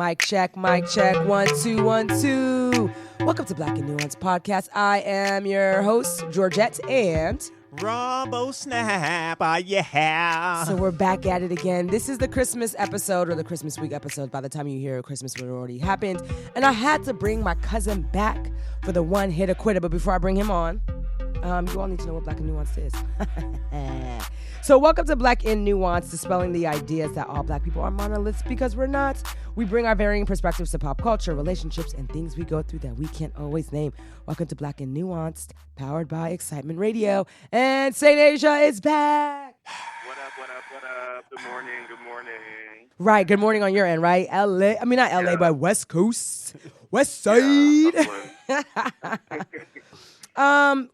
Mic check, 1 2 1 2. Welcome to Black and Nuance Podcast. I am your host, Georgette and Robberies, Snap, yeah. So we're back at it again. This is the Christmas episode, or the Christmas week episode. By the time you hear Christmas would have already happened. And I had to bring my cousin back for the one hitter quitter. But before I bring him on, you all need to know what Black and Nuance is. So welcome to Black in Nuance, dispelling the ideas that all Black people are monoliths, because we're not. We bring our varying perspectives to pop culture, relationships, and things we go through that we can't always name. Welcome to Black and Nuanced, powered by Excitement Radio. And St. Asia is back. What up? Good morning. Right, good morning on your end, right? LA, I mean not LA, but West Coast, West Side.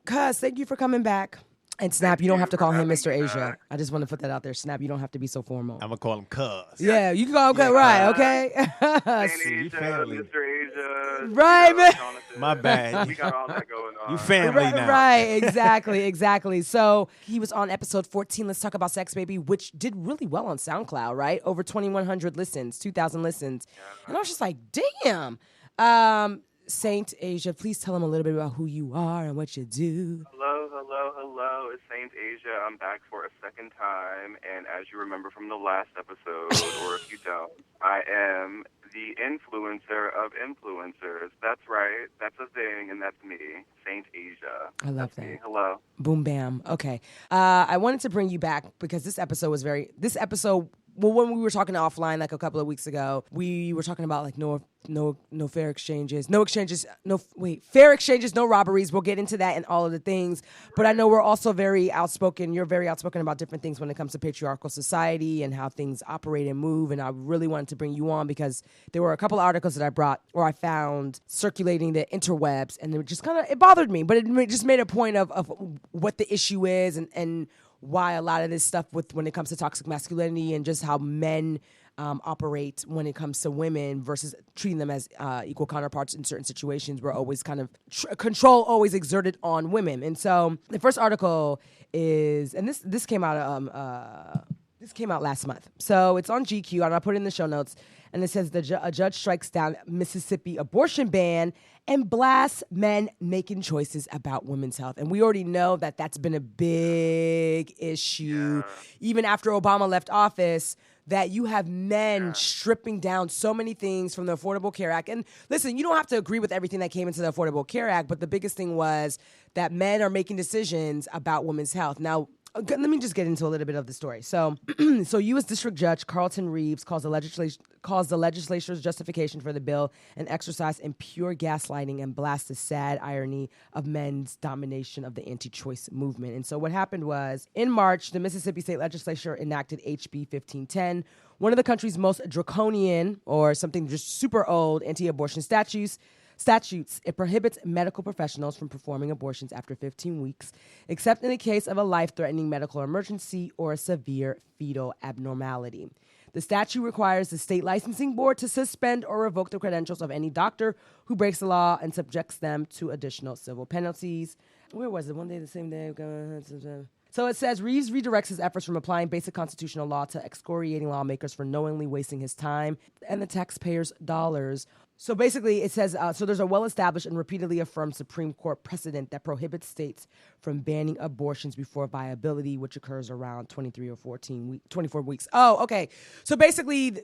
Cuz, thank you for coming back. And Snap, you don't have to call him Mr. Asia. I just want to put that out there. Snap, you don't have to be so formal. I'm going to call him Cuz. Yeah, you can call him Cuz, right, okay? Asia, Mr. Asia. Right, man. My bad. We got all that going on. You family now. Right, exactly. So he was on episode 14, Let's Talk About Sex, Baby, which did really well on SoundCloud, right? Over 2,100 listens, 2,000 listens. And I was just like, damn. Saint Asia, please tell them a little bit about who you are and what you do. Hello. It's Saint Asia. I'm back for a second time. And as you remember from the last episode, or if you don't, I am the influencer of influencers. That's right. That's a thing, and that's me, Saint Asia. I love that's that. Me. Hello. Boom, bam. Okay. I wanted to bring you back because this episode, well, when we were talking offline like a couple of weeks ago, we were talking about like no fair exchanges, fair exchanges, no robberies. We'll get into that and all of the things. But I know we're also very outspoken. You're very outspoken about different things when it comes to patriarchal society and how things operate and move. And I really wanted to bring you on because there were a couple of articles that I found circulating the interwebs, and it bothered me. But it just made a point of what the issue is and why a lot of this stuff when it comes to toxic masculinity and just how men operate when it comes to women versus treating them as equal counterparts in certain situations, where always kind of control always exerted on women. And so the first article is, and this came out last month. So it's on GQ, and I'll put it in the show notes. And it says a judge strikes down Mississippi abortion ban and blasts men making choices about women's health. And we already know that that's been a big issue, even after Obama left office, that you have men stripping down so many things from the Affordable Care Act. And listen, you don't have to agree with everything that came into the Affordable Care Act, but the biggest thing was that men are making decisions about women's health. Now, let me just get into a little bit of the story. So U.S. District Judge Carlton Reeves calls the legislature's justification for the bill an exercise in pure gaslighting and blasts the sad irony of men's domination of the anti-choice movement. And so what happened was, in March, the Mississippi State Legislature enacted HB 1510, one of the country's most draconian, or something just super old, anti-abortion statutes. It prohibits medical professionals from performing abortions after 15 weeks, except in the case of a life-threatening medical emergency or a severe fetal abnormality. The statute requires the state licensing board to suspend or revoke the credentials of any doctor who breaks the law and subjects them to additional civil penalties. Where was it? One day, the same day. So it says Reeves redirects his efforts from applying basic constitutional law to excoriating lawmakers for knowingly wasting his time and the taxpayers' dollars. So basically it says, there's a well-established and repeatedly affirmed Supreme Court precedent that prohibits states from banning abortions before viability, which occurs around 24 weeks. Oh, okay. So basically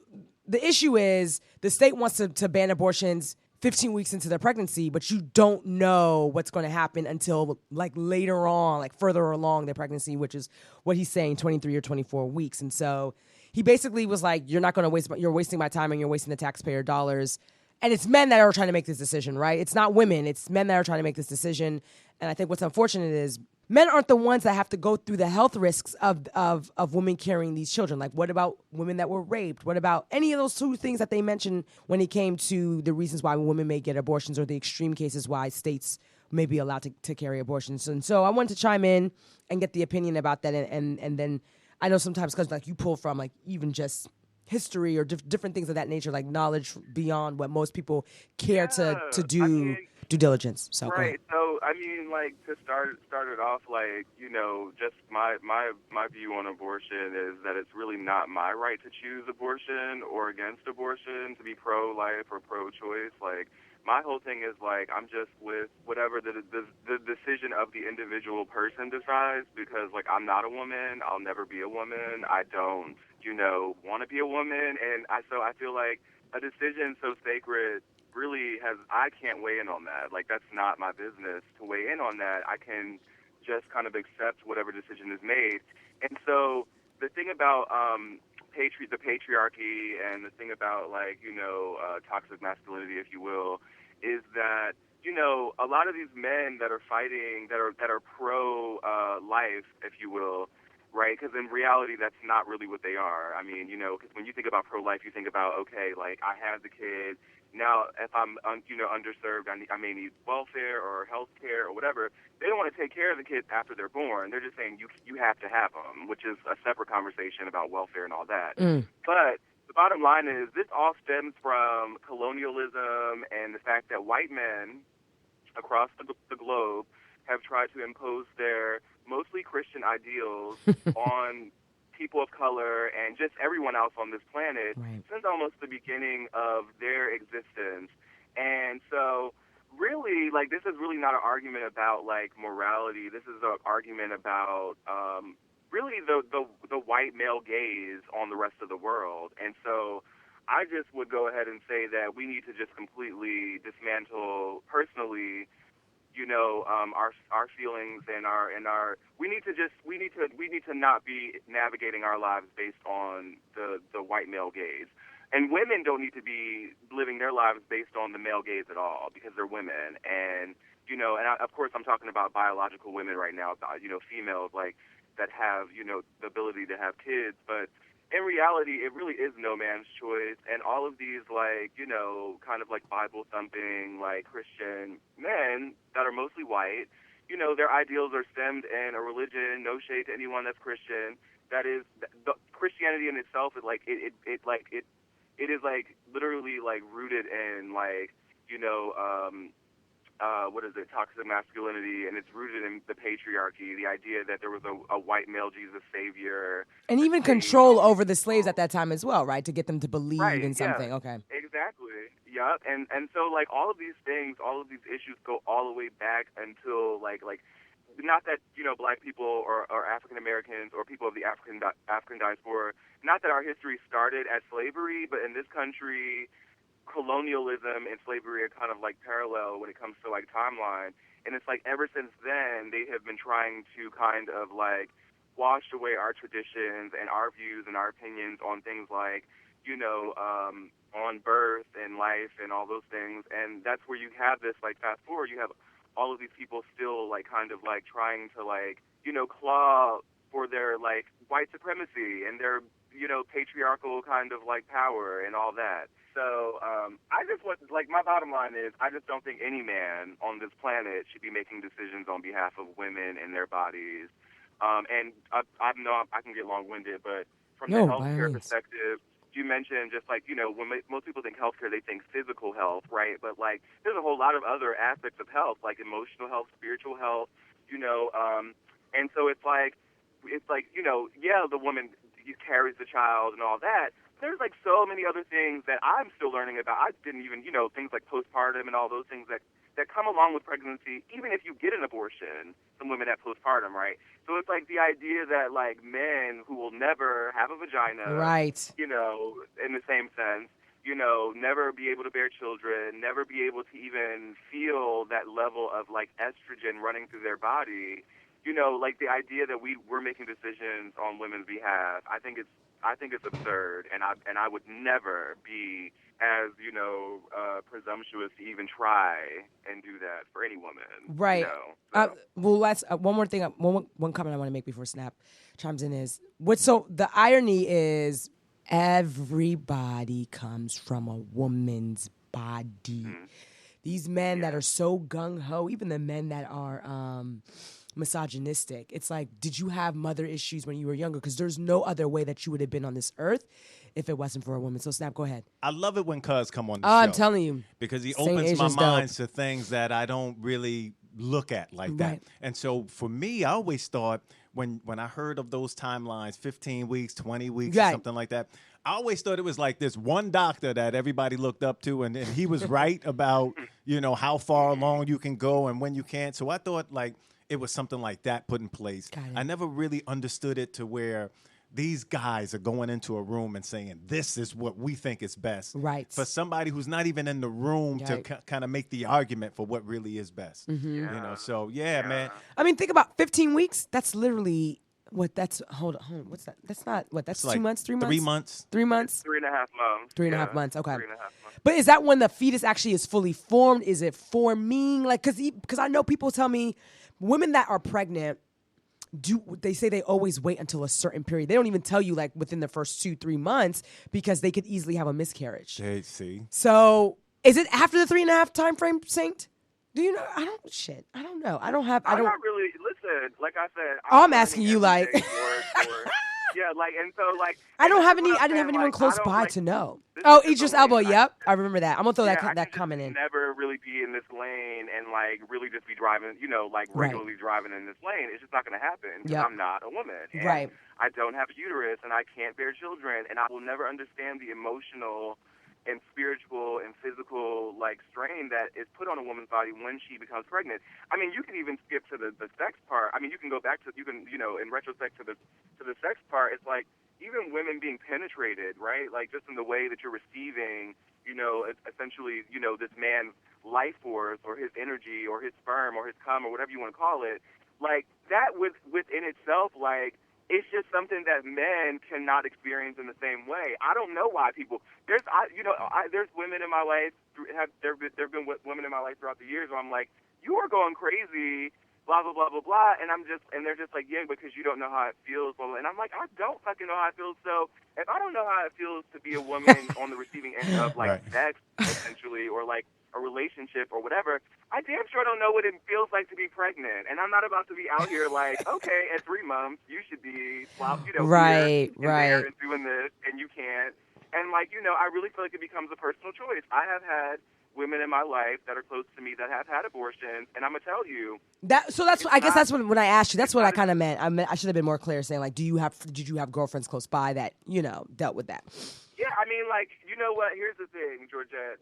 the issue is the state wants to ban abortions 15 weeks into their pregnancy, but you don't know what's going to happen until like later on, like further along their pregnancy, which is what he's saying, 23 or 24 weeks. And so he basically was like, you're wasting my time and you're wasting the taxpayer dollars. And it's men that are trying to make this decision, right? It's not women. It's men that are trying to make this decision. And I think what's unfortunate is men aren't the ones that have to go through the health risks of women carrying these children. Like, what about women that were raped? What about any of those two things that they mentioned when it came to the reasons why women may get abortions, or the extreme cases why states may be allowed to carry abortions? And so I wanted to chime in and get the opinion about that. And then I know sometimes, because like you pull from like even just history or different things of that nature, like knowledge beyond what most people care to do. due diligence. So go ahead. Right. So I mean, like to start it off, like just my view on abortion is that it's really not my right to choose abortion or against abortion, to be pro-life or pro-choice. Like my whole thing is like I'm just with whatever the decision of the individual person decides, because like I'm not a woman, I'll never be a woman. I don't want to be a woman, and I feel like a decision so sacred really I can't weigh in on that. Like, that's not my business to weigh in on that. I can just kind of accept whatever decision is made. And so the thing about the patriarchy and the thing about, like, toxic masculinity, if you will, is that, a lot of these men that are fighting, that are pro-life, if you will, right? Because in reality, that's not really what they are. I mean, because when you think about pro-life, you think about, okay, like, I have the kid. Now, if I'm, underserved, I may need welfare or health care or whatever. They don't want to take care of the kids after they're born. They're just saying you have to have them, which is a separate conversation about welfare and all that. But the bottom line is this all stems from colonialism and the fact that white men across the globe have tried to impose their mostly Christian ideals on people of color and just everyone else on this planet since almost the beginning of their existence. And so really, like, this is really not an argument about, like, morality. This is an argument about really the white male gaze on the rest of the world. And so I just would go ahead and say that we need to just completely dismantle personally our feelings and our we need to not be navigating our lives based on the white male gaze. And women don't need to be living their lives based on the male gaze at all, because they're women. And of course I'm talking about biological women right now, females like that have the ability to have kids, but in reality, it really is no man's choice. And all of these, like, kind of like Bible-thumping, like, Christian men that are mostly white, their ideals are stemmed in a religion, no shade to anyone that's Christian, that is, the Christianity in itself is, like, it is, like, literally, like, rooted in, like, toxic masculinity, and it's rooted in the patriarchy, the idea that there was a white male Jesus savior. And even control over the slaves at that time as well, right? To get them to believe in something. Yeah, okay. Exactly. Yeah. And so, like, all of these things, all of these issues go all the way back until, like not that, black people or African Americans or people of the African diaspora, not that our history started as slavery, but in this country, colonialism and slavery are kind of like parallel when it comes to like timeline. And it's like ever since then they have been trying to kind of like wash away our traditions and our views and our opinions on things like on birth and life and all those things. And that's where you have this, like, fast forward, you have all of these people still like kind of like trying to like claw for their like white supremacy and their patriarchal kind of like power and all that. So I just want, like, my bottom line is I just don't think any man on this planet should be making decisions on behalf of women and their bodies. And I know I can get long-winded, but from the healthcare perspective, you mentioned just like, when most people think healthcare, they think physical health, right? But like, there's a whole lot of other aspects of health, like emotional health, spiritual health, and so it's like, yeah, the woman carries the child and all that. There's like so many other things that I'm still learning about. I didn't even, things like postpartum and all those things that come along with pregnancy, even if you get an abortion, some women have postpartum, right? So it's like the idea that like men who will never have a vagina, right, in the same sense, never be able to bear children, never be able to even feel that level of like estrogen running through their body, like the idea that we're making decisions on women's behalf, I think it's absurd, and I would never be as presumptuous to even try and do that for any woman. Right. Well, let's one more thing. One comment I want to make before Snap chimes in is so the irony is everybody comes from a woman's body. These men that are so gung ho, even the men that are misogynistic. It's like, did you have mother issues when you were younger? Because there's no other way that you would have been on this earth if it wasn't for a woman. So Snap, go ahead. I love it when Cuz come on the Oh, show. I'm telling you. Because he Saint opens my Asia's mind dope. to things that I don't really look at like that. Right. And so for me, I always thought when I heard of those timelines, 15 weeks, 20 weeks, Right. or something like that, I always thought it was like this one doctor that everybody looked up to, and he was right about, how far along you can go and when you can't. So I thought like it was something like that put in place. Got it. I never really understood it to where these guys are going into a room and saying, this is what we think is best. Right. For somebody who's not even in the room Right. to kind of make the argument for what really is best. So yeah, man. I mean, think about 15 weeks. That's literally hold on. What's that? That's not, that's It's 2 like months, 3 months? 3 months. 3 months? 3.5 months. 3.5 months, okay. 3.5 months. But is that when the fetus actually is fully formed? Is it forming? Like, because I know people tell me women that are pregnant, they say they always wait until a certain period. They don't even tell you like within the first 2-3 months because they could easily have a miscarriage. See. So is it after the 3.5 time frame, Saint? Do you know? I don't know. I'm not really, listen, like I said. I'm asking you, like. Yeah, like, and so, like. I didn't have saying, anyone like, close I don't, by like, to know. this Oh, is just Idris a Elba. lane. Yep, I remember that. I'm gonna throw I that can comment just in. never really be in this lane and like really just be driving, like regularly driving in this lane. It's just not going to happen because Yep. I'm not a woman. And Right. I don't have a uterus and I can't bear children, and I will never understand the emotional and spiritual and physical like strain that is put on a woman's body when she becomes pregnant. I mean, you can even skip to the sex part. I mean, you can go back to in retrospect to the sex part. It's like even women being penetrated, right? Like just in the way that you're receiving, essentially, this man's life force or his energy or his sperm or his cum or whatever you want to call it. Like that within itself, like. It's just something that men cannot experience in the same way. I don't know why people. There's women in my life. There've been women in my life throughout the years where I'm like, you are going crazy, blah blah blah blah blah, and they're just like, yeah, because you don't know how it feels, blah, blah. And I'm like, I don't fucking know how it feels. So if I don't know how it feels to be a woman on the receiving end of like sex, essentially, or like a relationship or whatever, I damn sure don't know what it feels like to be pregnant. And I'm not about to be out here like, okay, at 3 months, you should be, right, there and doing this, and you can't. And like, I really feel like it becomes a personal choice. I have had women in my life that are close to me that have had abortions, and I'm gonna tell you I guess that's when I asked you. That's what I kind of meant. I should have been more clear, saying like, did you have girlfriends close by that dealt with that? Yeah, I mean, like, you know what? Here's the thing, Georgette.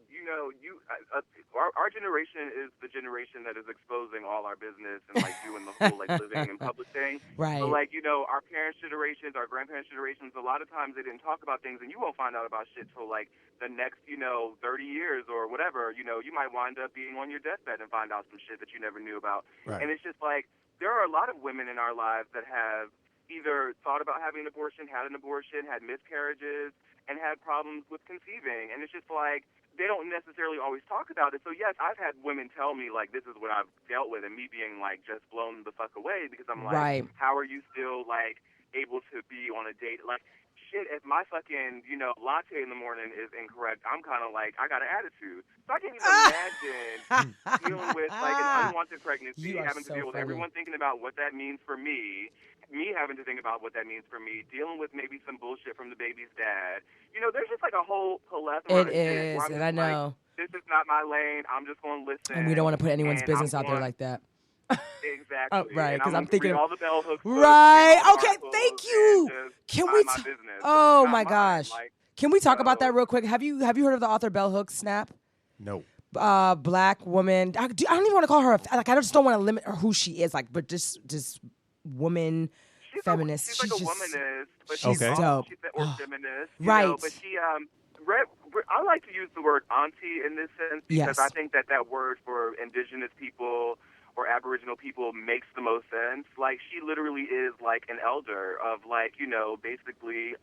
Our generation is the generation that is exposing all our business and like doing the whole like living in public thing. Right. So like, our parents' generations, our grandparents' generations, a lot of times they didn't talk about things, and you won't find out about shit till like the next, 30 years or whatever. You might wind up being on your deathbed and find out some shit that you never knew about. Right. And it's just like there are a lot of women in our lives that have either thought about having an abortion, had an abortion, had miscarriages, and had problems with conceiving. And it's just like they don't necessarily always talk about it. So yes, I've had women tell me like this is what I've dealt with, and me being like just blown the fuck away because I'm like, Right. How are you still like able to be on a date? Like shit, if my fucking latte in the morning is incorrect, I'm kind of like I got an attitude. So I can't even imagine dealing with like an unwanted pregnancy, having to deal with everyone thinking about what that means for me having to think about what that means for me, dealing with maybe some bullshit from the baby's dad. There's just like a whole plethora of shit where I'm and just I know. Like, this is not my lane. I'm just going to listen. And we don't want to put anyone's business out there like that. Exactly. Oh, right, because I'm thinking all the bell hooks. Right. Okay. Thank you. Can we? Oh my gosh. Like, Can we talk about that real quick? Have you heard of the author Bell Hooks? Snap. No. Black woman. I don't even want to call her I just don't want to limit her who she is. Like, but just woman. She's feminist. She's like a womanist, but she's dope. She's or feminist, right? But she, I like to use the word auntie in this sense because I think that word for indigenous people or Aboriginal people makes the most sense. Like she literally is like an elder of like basically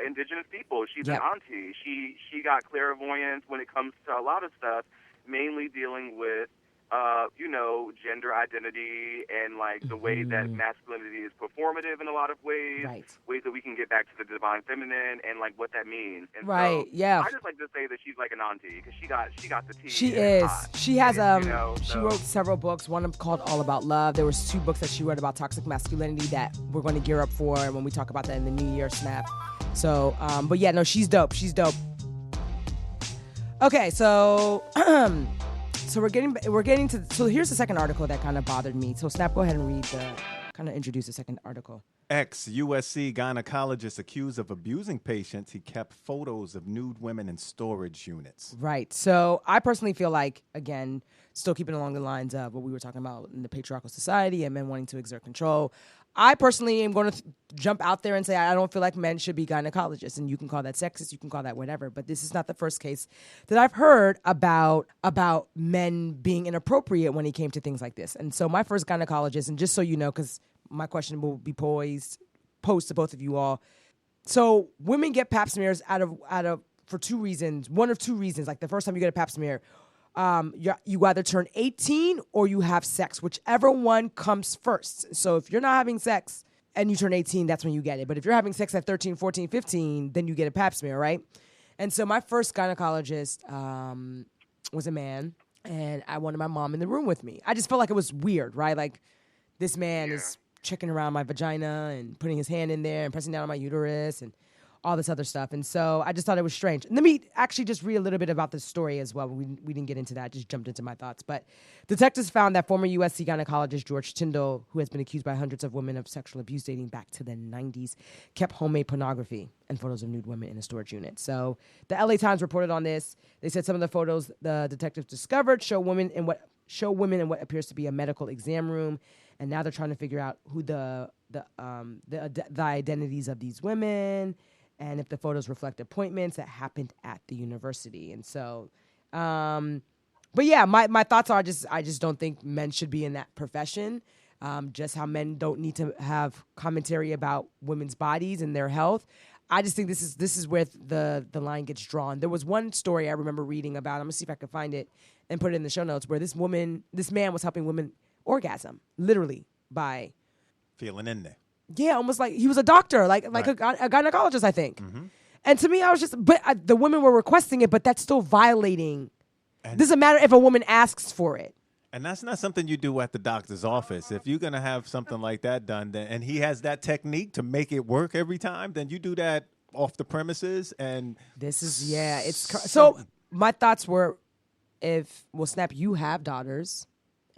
indigenous people. She's an auntie. She got clairvoyance when it comes to a lot of stuff, mainly dealing with gender identity and like the way that masculinity is performative in a lot of ways, ways that we can get back to the divine feminine and like what that means. And so I just like to say that she's like an auntie because she got the tea. She is. She has she wrote several books. One called All About Love. There was 2 books that she wrote about toxic masculinity that we're going to gear up for when we talk about that in the New Year Snap. So, but yeah, no, she's dope. She's dope. Okay, so so we're getting to. So here's the second article that kind of bothered me. So Snap, go ahead and introduce the second article. Ex-USC gynecologist accused of abusing patients. He kept photos of nude women in storage units. Right. So I personally feel like, again, still keeping along the lines of what we were talking about in the patriarchal society and men wanting to exert control. I personally am going to jump out there and say I don't feel like men should be gynecologists, and you can call that sexist, you can call that whatever, but this is not the first case that I've heard about men being inappropriate when it came to things like this. And so my first gynecologist, and just so you know, because my question will be posed to both of you all. So women get pap smears out of for two reasons. One of two reasons. Like the first time you get a pap smear, you either turn 18 or you have sex, whichever one comes first. So if you're not having sex and you turn 18, that's when you get it. But if you're having sex at 13, 14, 15, then you get a pap smear, right? And so my first gynecologist was a man, and I wanted my mom in the room with me. I just felt like it was weird, right? Like this man is checking around my vagina and putting his hand in there and pressing down on my uterus and all this other stuff. And so I just thought it was strange. And let me actually just read a little bit about the story as well. We didn't get into that, just jumped into my thoughts. But detectives found that former USC gynecologist George Tyndall, who has been accused by hundreds of women of sexual abuse dating back to the 90s, kept homemade pornography and photos of nude women in a storage unit. So the LA Times reported on this. They said some of the photos the detectives discovered show women in what appears to be a medical exam room. And now they're trying to figure out who the identities of these women, and if the photos reflect appointments that happened at the university. And so, but yeah, my thoughts are I just don't think men should be in that profession. Just how men don't need to have commentary about women's bodies and their health. I just think this is where the line gets drawn. There was one story I remember reading about. I'm gonna see if I can find it and put it in the show notes, where this man was helping women orgasm, literally, by feeling in there. Yeah, almost like he was a doctor, like right. a gynecologist, I think. Mm-hmm. And to me, I was just, the women were requesting it, but that's still violating. It doesn't matter if a woman asks for it. And that's not something you do at the doctor's office. If you're going to have something like that done, and he has that technique to make it work every time, then you do that off the premises. And this is, so my thoughts were, Snap, you have daughters.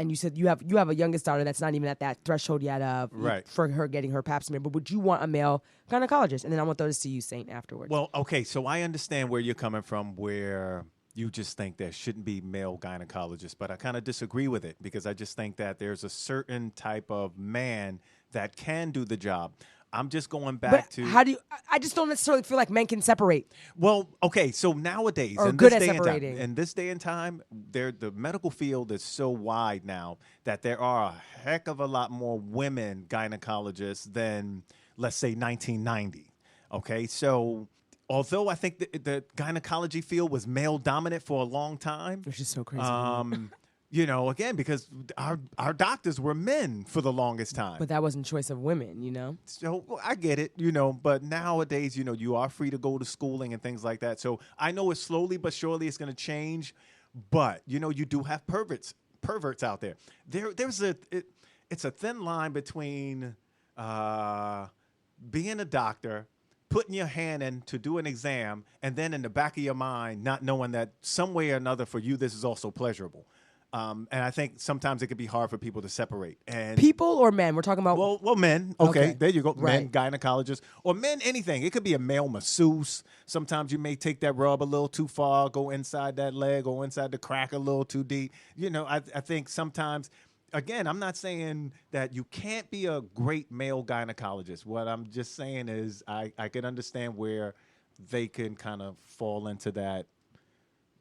And you said you have a youngest daughter that's not even at that threshold yet for her getting her pap smear. But would you want a male gynecologist? And then I want those to you, Saint, afterwards. Well, okay, so I understand where you're coming from, where you just think there shouldn't be male gynecologists. But I kind of disagree with it, because I just think that there's a certain type of man that can do the job. I'm just going back to... How do you... I just don't necessarily feel like men can separate. Well, okay, so nowadays... Or good at separating. In this day and time, the medical field is so wide now that there are a heck of a lot more women gynecologists than, let's say, 1990. Okay, so... Although I think the gynecology field was male-dominant for a long time... Which is so crazy. You know, again, because our doctors were men for the longest time. But that wasn't choice of women, you know? So I get it, you know, but nowadays, you know, you are free to go to schooling and things like that. So I know it's slowly but surely it's going to change. But, you know, you do have perverts out there. It's a thin line between being a doctor, putting your hand in to do an exam, and then in the back of your mind, not knowing that some way or another for you, this is also pleasurable. And I think sometimes it can be hard for people to separate. And people or men? We're talking about... Well, men. Okay, there you go. Right. Men, gynecologists. Or men, anything. It could be a male masseuse. Sometimes you may take that rub a little too far, go inside that leg, or inside the crack a little too deep. You know, I think sometimes... Again, I'm not saying that you can't be a great male gynecologist. What I'm just saying is I can understand where they can kind of fall into that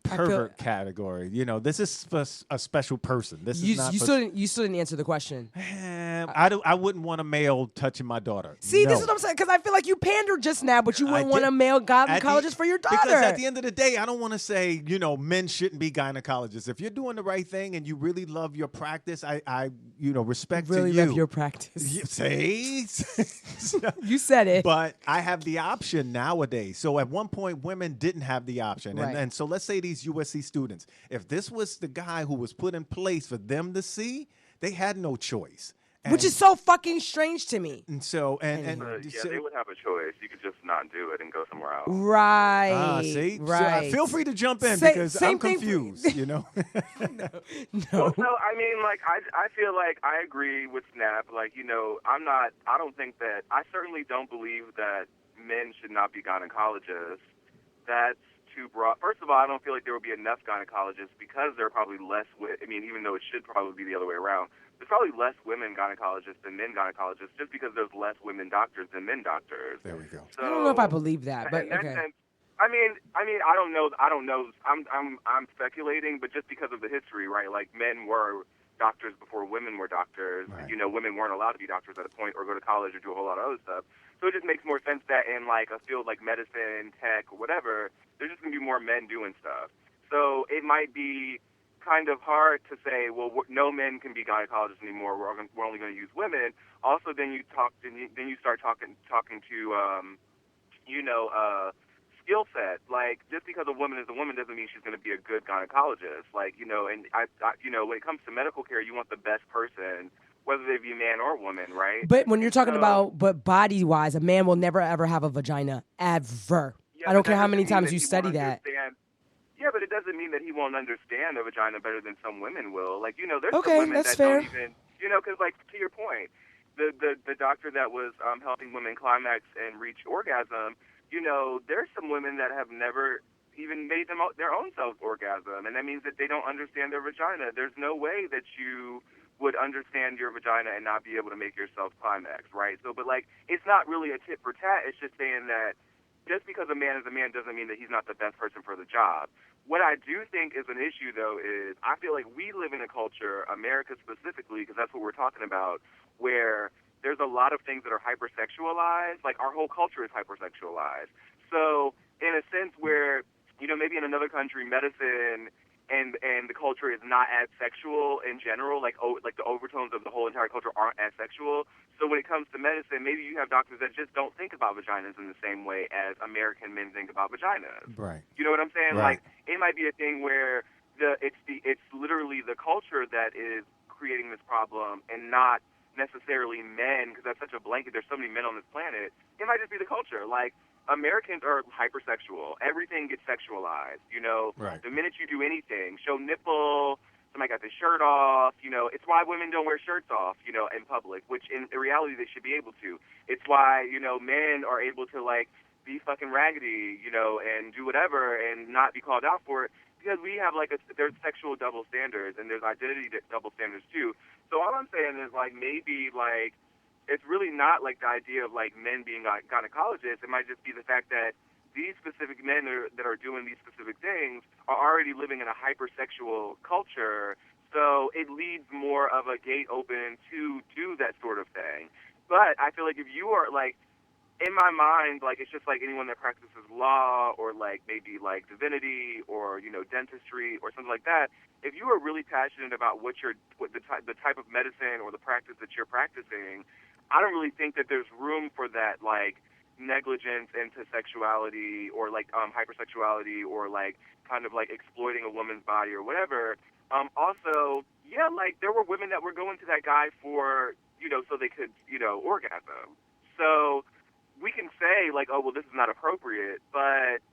pervert category. You know, this is for a special person. This is not. You still didn't answer the question. I wouldn't want a male touching my daughter. See, this is what I'm saying, because I feel like you pandered just now, but you wouldn't want a male gynecologist for your daughter. Because at the end of the day, I don't want to say, you know, men shouldn't be gynecologists. If you're doing the right thing and you really love your practice, I respect really to you. Love your practice. See? You said it. But I have the option nowadays. So at one point, women didn't have the option. Right. And so let's say these USC students, if this was the guy who was put in place for them to see, they had no choice. Which is so fucking strange to me. And so, Yeah, they would have a choice. You could just not do it and go somewhere else. Right. See? Right. So, feel free to jump in because I'm confused, you know? No. Well, so, I mean, like, I feel like I agree with Snap. Like, you know, I certainly don't believe that men should not be gynecologists. That's too broad. First of all, I don't feel like there will be enough gynecologists because there are probably less, even though it should probably be the other way around, there's probably less women gynecologists than men gynecologists just because there's less women doctors than men doctors. There we go. So, I don't know if I believe that, but in that okay. sense, I mean, I don't know. I'm speculating, but just because of the history, right? Like, men were doctors before women were doctors. Right. You know, women weren't allowed to be doctors at a point or go to college or do a whole lot of other stuff. So it just makes more sense that in, like, a field like medicine, tech, or whatever, there's just going to be more men doing stuff. So it might be kind of hard to say, well, no men can be gynecologists anymore. We're only going to use women. Also, then you start talking to skill set. Like, just because a woman is a woman doesn't mean she's going to be a good gynecologist. Like, you know, and I when it comes to medical care, you want the best person, whether they be man or woman, right? But when you're talking about, body-wise, a man will never, ever have a vagina. Ever. Yeah, I don't care how many times you study that. Yeah, but it doesn't mean that he won't understand a vagina better than some women will. Like, you know, there's Okay, some women that's that fair. don't even, you know, because, like, to your point, the doctor that was helping women climax and reach orgasm, you know, there's some women that have never even made their own selves orgasm, and that means that they don't understand their vagina. There's no way that you would understand your vagina and not be able to make yourself climax, right? So, but, like, it's not really a tit for tat. It's just saying that just because a man is a man doesn't mean that he's not the best person for the job. What I do think is an issue, though, is I feel like we live in a culture, America specifically, because that's what we're talking about, where there's a lot of things that are hypersexualized. Like, our whole culture is hypersexualized. So, in a sense where, you know, maybe in another country, medicine and the culture is not as sexual in general, like the overtones of the whole entire culture aren't as sexual. So when it comes to medicine, maybe you have doctors that just don't think about vaginas in the same way as American men think about vaginas. Right. You know what I'm saying? Right. Like, it might be a thing where it's literally the culture that is creating this problem and not necessarily men, because that's such a blanket. There's so many men on this planet. It might just be the culture. Like, Americans are hypersexual. Everything gets sexualized, you know. Right. The minute you do anything, show nipple, somebody got their shirt off, you know. It's why women don't wear shirts off, you know, in public, which in reality they should be able to. It's why, you know, men are able to, like, be fucking raggedy, you know, and do whatever and not be called out for it, because we have, like, there's sexual double standards and there's identity double standards, too. So all I'm saying is, like, maybe, like, it's really not like the idea of like men being gynecologists. It might just be the fact that these specific men that are doing these specific things are already living in a hypersexual culture. So it leaves more of a gate open to do that sort of thing. But I feel like if you are like, in my mind, like, it's just like anyone that practices law or like maybe like divinity or, you know, dentistry or something like that. If you are really passionate about the type of medicine or the practice that you're practicing, I don't really think that there's room for that, like, negligence into sexuality or, like, hypersexuality or, like, kind of, like, exploiting a woman's body or whatever. Also, yeah, like, there were women that were going to that guy for, you know, so they could, you know, orgasm. So we can say, like, oh, well, this is not appropriate, but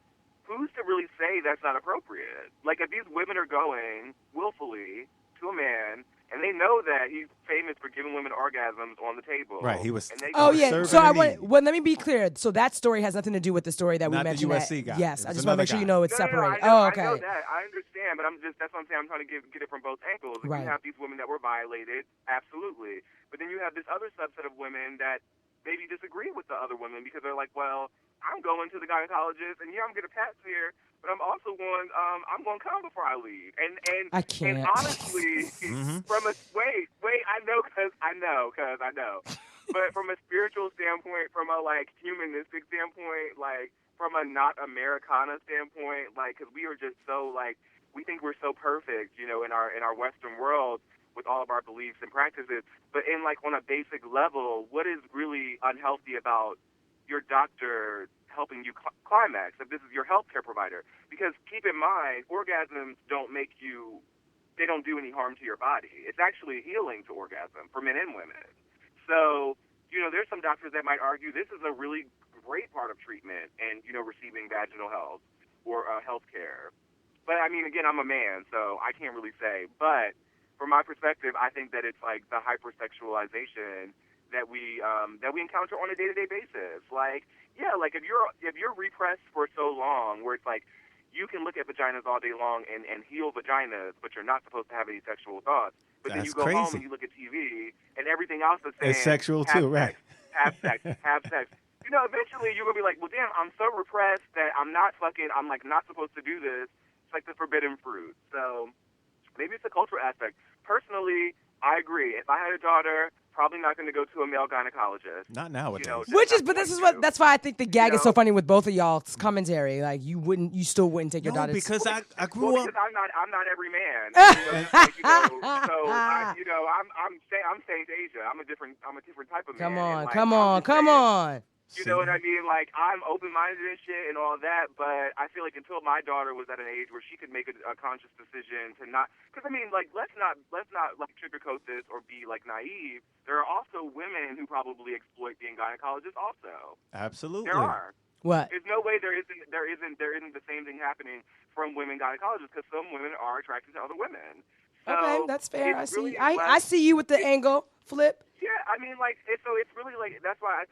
who's to really say that's not appropriate? Like, if these women are going willfully to a man, and they know that he's famous for giving women orgasms on the table. Right, he was. Oh yeah. serving So a I need. want. Well, let me be clear. So that story has nothing to do with the story that we Not the mentioned. USC guy. Yes, It I was just want to make another sure you guy. know it's No, separated. I know, Oh, okay. I know that. I understand, but that's what I'm saying. I'm trying to get it from both angles. Like, Right. You have these women that were violated, absolutely. But then you have this other subset of women that maybe disagree with the other women because they're like, well, I'm going to the gynecologist, and yeah, I'm going to pass here, but I'm also going, I'm going to come before I leave. And I can't. And honestly, from a wait, I know. But from a spiritual standpoint, from a like humanistic standpoint, like from a not Americana standpoint, like because we are just so like we think we're so perfect, you know, in our Western world with all of our beliefs and practices. But in like on a basic level, what is really unhealthy about your doctor helping you climax if this is your healthcare provider? Because keep in mind, orgasms don't make you they don't do any harm to your body. It's actually healing to orgasm for men and women. So, there's some doctors that might argue this is a really great part of treatment and, receiving vaginal health or health care. But, I mean, again, I'm a man, so I can't really say. But from my perspective, I think that it's like the hypersexualization that we encounter on a day-to-day basis. Like, yeah, like if you're repressed for so long where it's like you can look at vaginas all day long and heal vaginas, but you're not supposed to have any sexual thoughts. But then you go home and you look at TV and everything else is saying it's sexual too, right? Have sex, have sex. Eventually you're going to be like, well, damn, I'm so repressed that I'm not fucking, I'm like not supposed to do this. It's like the forbidden fruit. So maybe it's a cultural aspect. Personally, I agree. If I had a daughter, probably not going to go to a male gynecologist. Not nowadays. That's why I think the gag is so funny with both of y'all's commentary. Like you still wouldn't take your daughter. Because I grew up. Because I'm not every man. I'm Saint Asia. I'm a different type of man. Come on. You know what I mean? Like, I'm open-minded and shit and all that, but I feel like until my daughter was at an age where she could make a conscious decision to not, because I mean, like, let's not like sugarcoat this or be like naive. There are also women who probably exploit being gynecologists also. Absolutely. There are. What? There's no way there isn't the same thing happening from women gynecologists, because some women are attracted to other women. So okay, that's fair. I I see you with the angle flip. Yeah, I mean, like, it's really like that's why I'm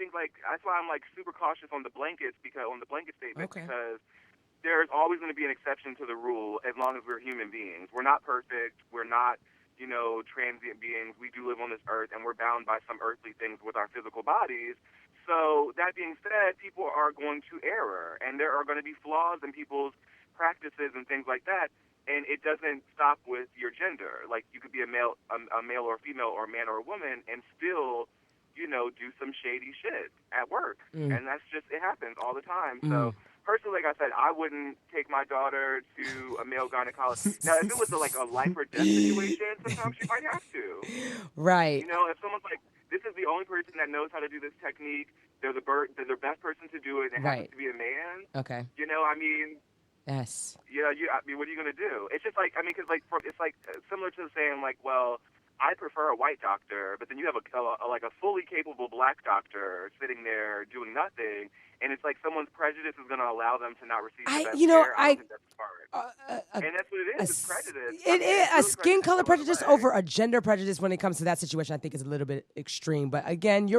like super cautious on the blanket statement, because there's always going to be an exception to the rule as long as we're human beings. We're not perfect. We're not transient beings. We do live on this earth, and we're bound by some earthly things with our physical bodies. So that being said, people are going to err, and there are going to be flaws in people's practices and things like that. And it doesn't stop with your gender. Like, you could be a male or a female, or a man or a woman, and still, do some shady shit at work. And that's just, it happens all the time. So, personally, like I said, I wouldn't take my daughter to a male gynecologist. Now, if it was a life or death situation, sometimes she might have to. Right. If someone's like, this is the only person that knows how to do this technique, they're the best person to do it, and it happens to be a man. Okay. I mean... Yes. Yeah, I mean, what are you going to do? It's just like, I mean, because it's like similar to saying like, well, I prefer a white doctor, but then you have a fully capable black doctor sitting there doing nothing, and it's like someone's prejudice is going to allow them to not receive the best care. I don't think that's smart. And that's what it is. It's prejudice. It is a skin color prejudice over a gender prejudice when it comes to that situation. I think is a little bit extreme, but again,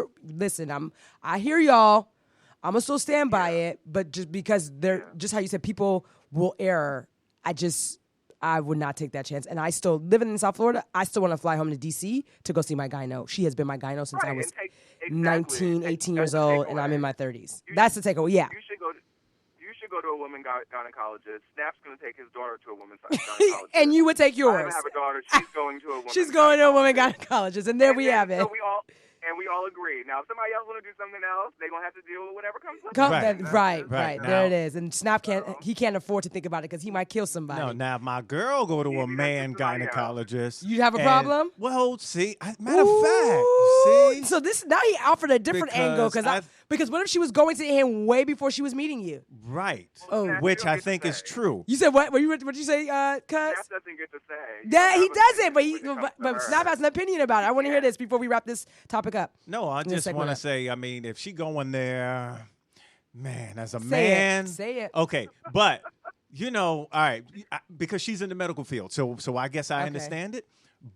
I hear y'all. I'm gonna still stand by it, but just because just how you said, people will err. I would not take that chance. And I still, living in South Florida, I still want to fly home to D.C. to go see my gyno. She has been my gyno since I was 19, 18 years old, and I'm in my 30s. That's the takeaway. Yeah. You should go to a woman gynecologist. Snap's going to take his daughter to a woman gynecologist. And you would take yours. I don't have a daughter. She's going to a woman. She's going to a woman gynecologist, and we have it. So we all agree. Now, if somebody else want to do something else, they're going to have to deal with whatever comes up. Right. Now, there it is. And Snap can't afford to think about it because he might kill somebody. No, now if my girl go to a man gynecologist. You have a problem? Well, see, matter of fact, see. So now he offered a different angle because what if she was going to him way before she was meeting you? Right. Well, which I think is true. You said what? What did you say, Cuz? Snap doesn't get to say. Yeah, he doesn't, but Snap has an opinion about it. I want to hear this before we wrap this topic up. No, I just want to say, I mean, if she going there, man, as a man. Say it. Okay, but, all right, because she's in the medical field, so I guess I understand it.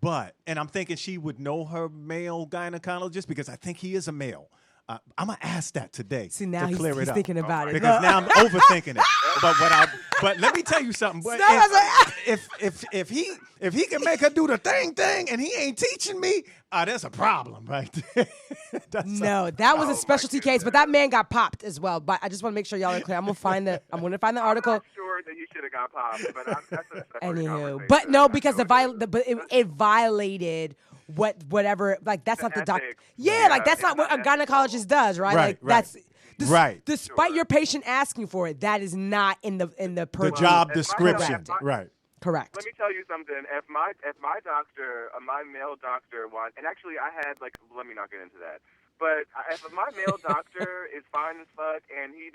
But, and I'm thinking she would know her male gynecologist because I think he is a male. I'm gonna ask that today. See, now to clear he's it up thinking about it because now I'm overthinking it. But let me tell you something. If he can make her do the thing and he ain't teaching me, that's a problem, right? That was a specialty case, but that man got popped as well. But I just want to make sure y'all are clear. I'm gonna find the article. I'm not sure that he should have got popped, but that's a anywho. But no, because it violated whatever, like that's not the doc. Yeah, like that's not what a gynecologist does, right? Despite your patient asking for it, that is not in the job description, right? Correct. Let me tell you something. If my doctor, my male doctor wants, and actually I had let me not get into that. But if my male doctor is fine as fuck and he's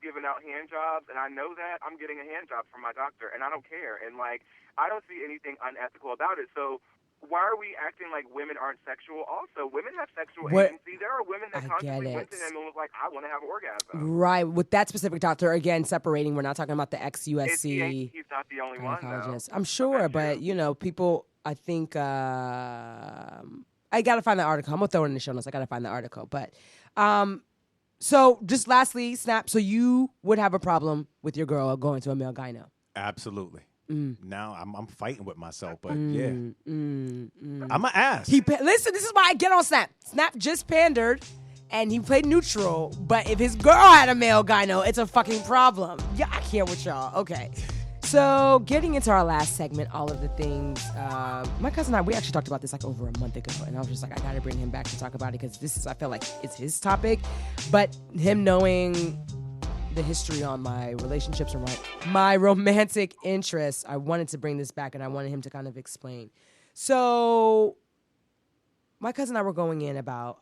giving out hand jobs and I know that, I'm getting a hand job from my doctor and I don't care. And like I don't see anything unethical about it. So why are we acting like women aren't sexual? Also, women have sexual agency. There are women that I get constantly went it. to him and was like, I want to have an orgasm. Right. With that specific doctor, again, separating, we're not talking about the ex-USC He's not the only one, though. gynecologist. I'm sure, but, people, I think, I got to find the article. I'm going to throw it in the show notes. I got to find the article. But, so just lastly, Snap, so you would have a problem with your girl going to a male gyno? Absolutely. Now I'm fighting with myself, but I'm an ass. Listen, this is why I get on Snap. Snap just pandered, and he played neutral. But if his girl had a male gyno, it's a fucking problem. Yeah, I can't with y'all. Okay. So getting into our last segment, all of the things, my cousin and I, we actually talked about this like over a month ago, and I was just like, I gotta bring him back to talk about it because I feel like it's his topic, but him knowing the history on my relationships or my romantic interests, I wanted to bring this back and I wanted him to kind of explain. So my cousin and I were going in about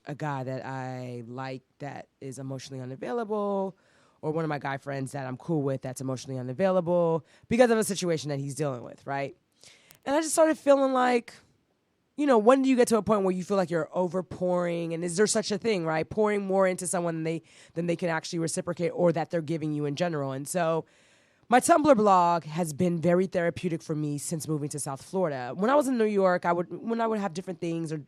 a guy that I like that is emotionally unavailable, or one of my guy friends that I'm cool with that's emotionally unavailable because of a situation that he's dealing with, right? And I just started feeling like, when do you get to a point where you feel like you're overpouring? And is there such a thing, right? Pouring more into someone than they can actually reciprocate or that they're giving you in general. And so my Tumblr blog has been very therapeutic for me since moving to South Florida. When I was in New York, when I would have different things or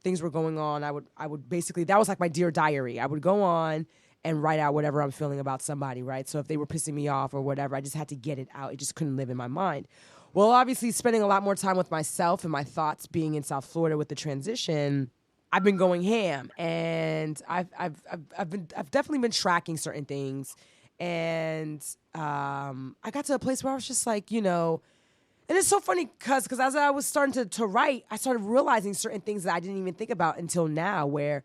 things were going on, I would basically, that was like my Dear Diary. I would go on and write out whatever I'm feeling about somebody, right? So if they were pissing me off or whatever, I just had to get it out. It just couldn't live in my mind. Well, obviously, spending a lot more time with myself and my thoughts being in South Florida with the transition, I've been going ham, and I've definitely been tracking certain things, and I got to a place where I was just like, and it's so funny because as I was starting to write, I started realizing certain things that I didn't even think about until now, where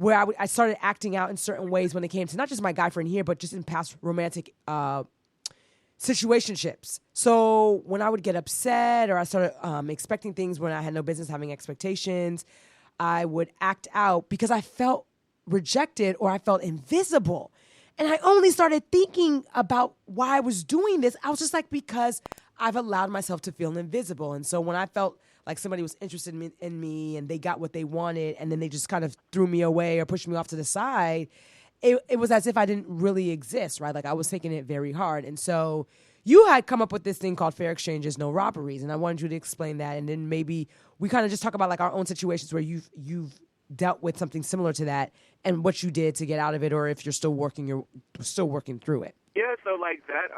I started acting out in certain ways when it came to not just my guy friend here, but just in past romantic situationships. So when I would get upset or I started expecting things when I had no business having expectations, I would act out because I felt rejected or I felt invisible. And I only started thinking about why I was doing this. I was just like, because I've allowed myself to feel invisible. And so when I felt like somebody was interested in me and they got what they wanted and then they just kind of threw me away or pushed me off to the side, it was as if I didn't really exist, right? Like I was taking it very hard. And so you had come up with this thing called fair exchanges, no robberies. And I wanted you to explain that. And then maybe we kind of just talk about like our own situations where you've dealt with something similar to that and what you did to get out of it, or if you're still working through it. Yeah, so like that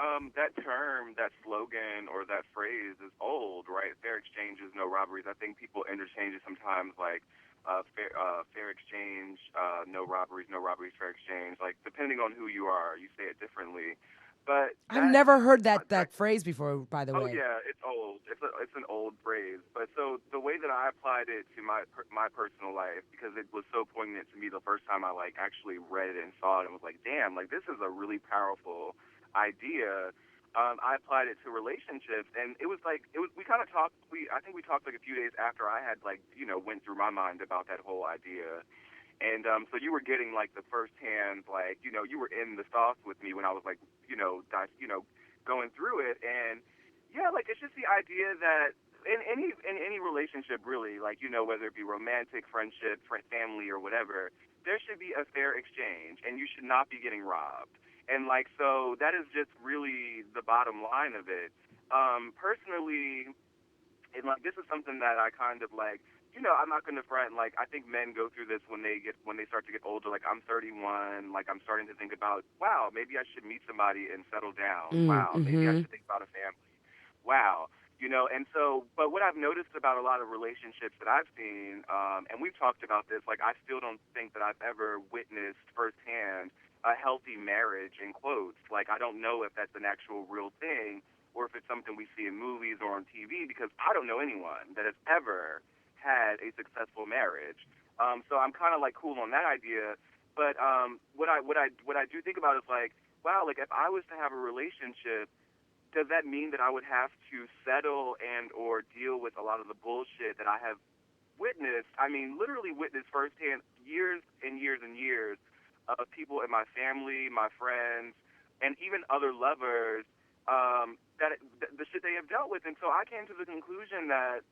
term, that slogan, or that phrase is old, right? Fair exchanges, no robberies. I think people interchange it sometimes, like fair exchange, no robberies, fair exchange. Like depending on who you are, you say it differently. But I've never heard that phrase before, by the way. Oh yeah, it's old. It's an old phrase. But so the way that I applied it to my personal life, because it was so poignant to me the first time I like actually read it and saw it and was like, damn, like this is a really powerful idea. I applied it to relationships, and it was like we kind of talked. I think we talked like a few days after I had like went through my mind about that whole idea. And so you were getting like the firsthand, like you were in the sauce with me when I was like going through it. And yeah, like it's just the idea that in any relationship really, like whether it be romantic, friendship, family, or whatever, there should be a fair exchange, and you should not be getting robbed. And like so that is just really the bottom line of it. Personally, and like this is something that I kind of like. I'm not going to front. Like, I think men go through this when they start to get older. Like, I'm 31. Like, I'm starting to think about, wow, maybe I should meet somebody and settle down. Wow, maybe I should think about a family. Wow, And so, but what I've noticed about a lot of relationships that I've seen, and we've talked about this. Like, I still don't think that I've ever witnessed firsthand a healthy marriage in quotes. Like, I don't know if that's an actual real thing or if it's something we see in movies or on TV, because I don't know anyone that has ever had a successful marriage. So I'm kind of like cool on that idea. But what I do think about is like, wow, like if I was to have a relationship, does that mean that I would have to settle and or deal with a lot of the bullshit that I have literally witnessed firsthand years and years and years of people in my family, my friends, and even other lovers, the shit they have dealt with. And so I came to the conclusion that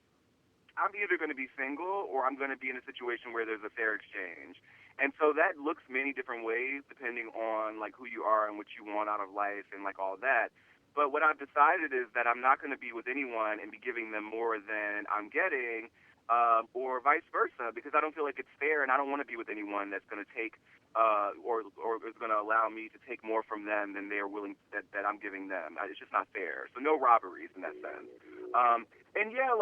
I'm either going to be single or I'm going to be in a situation where there's a fair exchange. And so that looks many different ways depending on like who you are and what you want out of life and like all that. But what I've decided is that I'm not going to be with anyone and be giving them more than I'm getting, or vice versa, because I don't feel like it's fair, and I don't want to be with anyone that's going to take or is going to allow me to take more from them than they're willing that I'm giving them. It's just not fair. So no robberies in that sense. And yeah,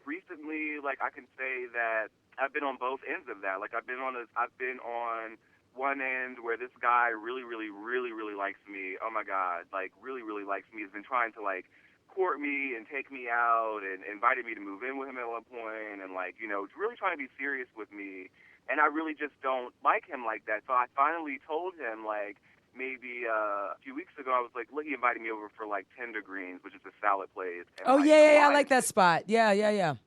recently, I can say that I've been on both ends of that. Like I've been on one end where this guy really, really, really, really likes me. Oh my God, really, really likes me. Has been trying to court me and take me out and invited me to move in with him at one point and really trying to be serious with me. And I really just don't like him like that. So I finally told him maybe a few weeks ago, I was like, look, he invited me over for Tender Greens, which is a salad place. And, I like that spot. Yeah.